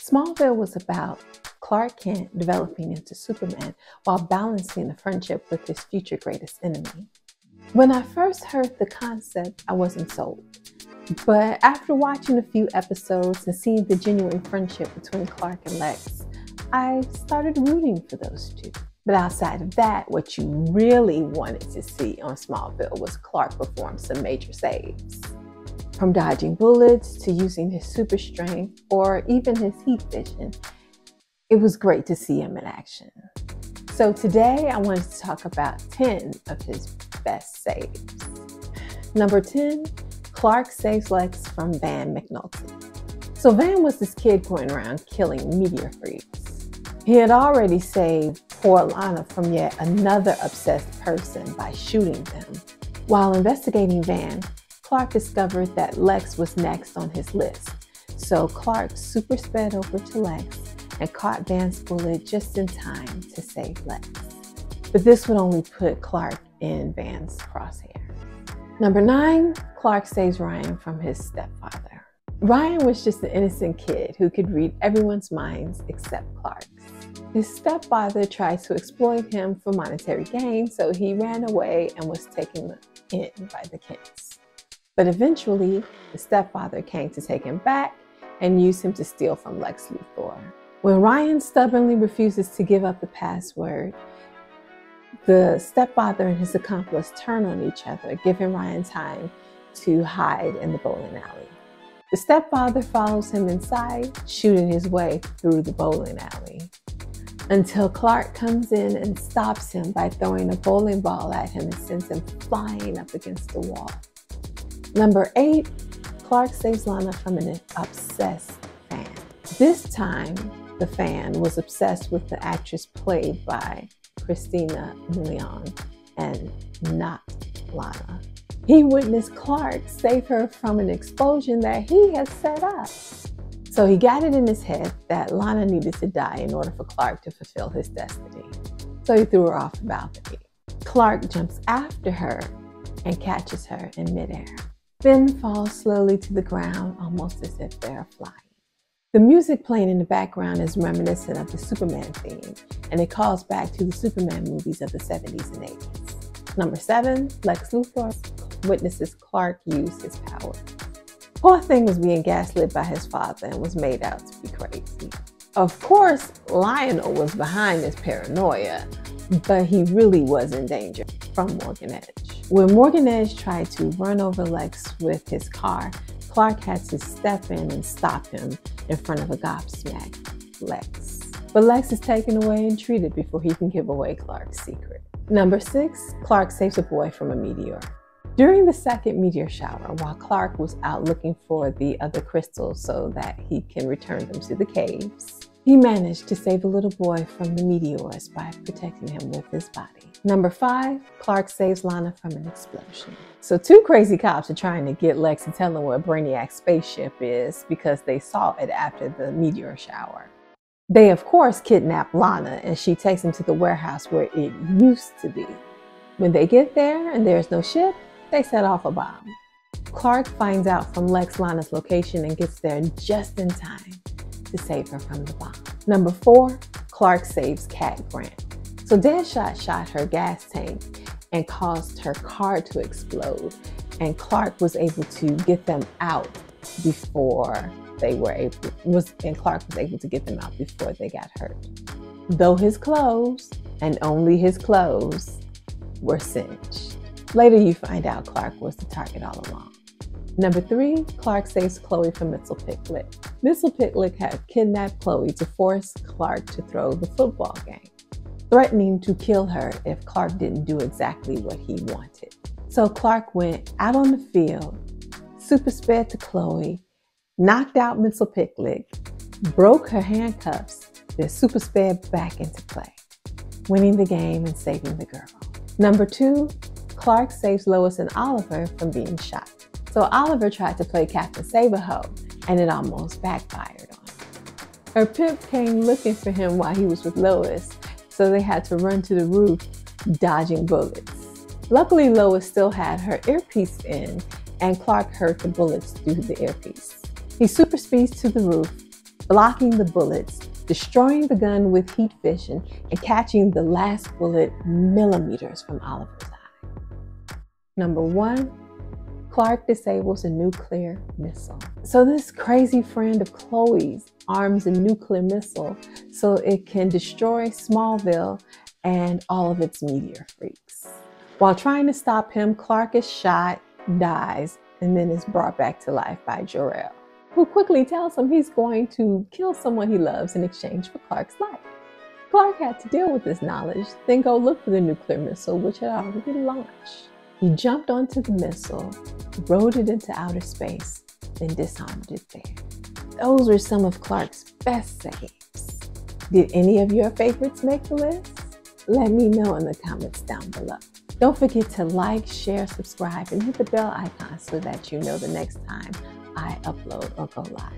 Smallville was about Clark Kent developing into Superman while balancing a friendship with his future greatest enemy. When I first heard the concept, I wasn't sold. But after watching a few episodes and seeing the genuine friendship between Clark and Lex, I started rooting for those two. But outside of that, what you really wanted to see on Smallville was Clark perform some major saves. From dodging bullets to using his super strength or even his heat vision, it was great to see him in action. So today I wanted to talk about 10 of his best saves. Number 10, Clark saves Lex from Van McNulty. So Van was this kid going around killing meteor freaks. He had already saved poor Lana from yet another obsessed person by shooting them. While investigating Van, Clark discovered that Lex was next on his list. So Clark super sped over to Lex and caught Van's bullet just in time to save Lex. But this would only put Clark in Van's crosshair. Number 9, Clark saves Ryan from his stepfather. Ryan was just an innocent kid who could read everyone's minds except Clark's. His stepfather tried to exploit him for monetary gain, so he ran away and was taken in by the Kents. But eventually, the stepfather came to take him back and use him to steal from Lex Luthor. When Ryan stubbornly refuses to give up the password, the stepfather and his accomplice turn on each other, giving Ryan time to hide in the bowling alley. The stepfather follows him inside, shooting his way through the bowling alley, until Clark comes in and stops him by throwing a bowling ball at him and sends him flying up against the wall. Number 8, Clark saves Lana from an obsessed fan. This time, the fan was obsessed with the actress played by Christina Milian and not Lana. He witnessed Clark save her from an explosion that he had set up. So he got it in his head that Lana needed to die in order for Clark to fulfill his destiny. So he threw her off the balcony. Clark jumps after her and catches her in midair, then falls slowly to the ground almost as if they're flying. The music playing in the background is reminiscent of the Superman theme, and it calls back to the Superman movies of the 70s and 80s. Number 7, Lex Luthor witnesses Clark use his power. Poor thing was being gaslit by his father and was made out to be crazy. Of course, Lionel was behind this paranoia, but he really was in danger from Morgan Edge. When Morgan Edge tried to run over Lex with his car, Clark had to step in and stop him in front of a gobsmacked Lex. But Lex is taken away and treated before he can give away Clark's secret. Number 6, Clark saves a boy from a meteor. During the second meteor shower, while Clark was out looking for the other crystals so that he can return them to the caves, he managed to save a little boy from the meteors by protecting him with his body. Number 5, Clark saves Lana from an explosion. So 2 crazy cops are trying to get Lex to tell them what Brainiac's spaceship is because they saw it after the meteor shower. They, of course, kidnap Lana and she takes them to the warehouse where it used to be. When they get there and there's no ship, they set off a bomb. Clark finds out from Lex Lana's location and gets there just in time to save her from the bomb. Number 4, Clark saves Cat Grant. So Deadshot shot her gas tank and caused her car to explode, and Clark was able to get them out before Clark was able to get them out before they got hurt. Though his clothes, and only his clothes, were singed. Later, you find out Clark was the target all along. Number 3, Clark saves Chloe from Mxyzptlk. Mxyzptlk had kidnapped Chloe to force Clark to throw the football game, threatening to kill her if Clark didn't do exactly what he wanted. So Clark went out on the field, super sped to Chloe, knocked out Mxyzptlk, broke her handcuffs, then super sped back into play, winning the game and saving the girl. Number 2, Clark saves Lois and Oliver from being shot. So Oliver tried to play Captain Save-A-Ho, and it almost backfired on him. Her pimp came looking for him while he was with Lois, so they had to run to the roof, dodging bullets. Luckily, Lois still had her earpiece in, and Clark heard the bullets through the earpiece. He super speeds to the roof, blocking the bullets, destroying the gun with heat vision, and catching the last bullet millimeters from Oliver's eye. Number 1, Clark disables a nuclear missile. So this crazy friend of Chloe's arms a nuclear missile so it can destroy Smallville and all of its meteor freaks. While trying to stop him, Clark is shot, dies, and then is brought back to life by Jor-El, who quickly tells him he's going to kill someone he loves in exchange for Clark's life. Clark had to deal with this knowledge, then go look for the nuclear missile, which had already launched. He jumped onto the missile, rode it into outer space, then disarmed it there. Those were some of Clark's best saves. Did any of your favorites make the list? Let me know in the comments down below. Don't forget to like, share, subscribe, and hit the bell icon so that you know the next time I upload or go live.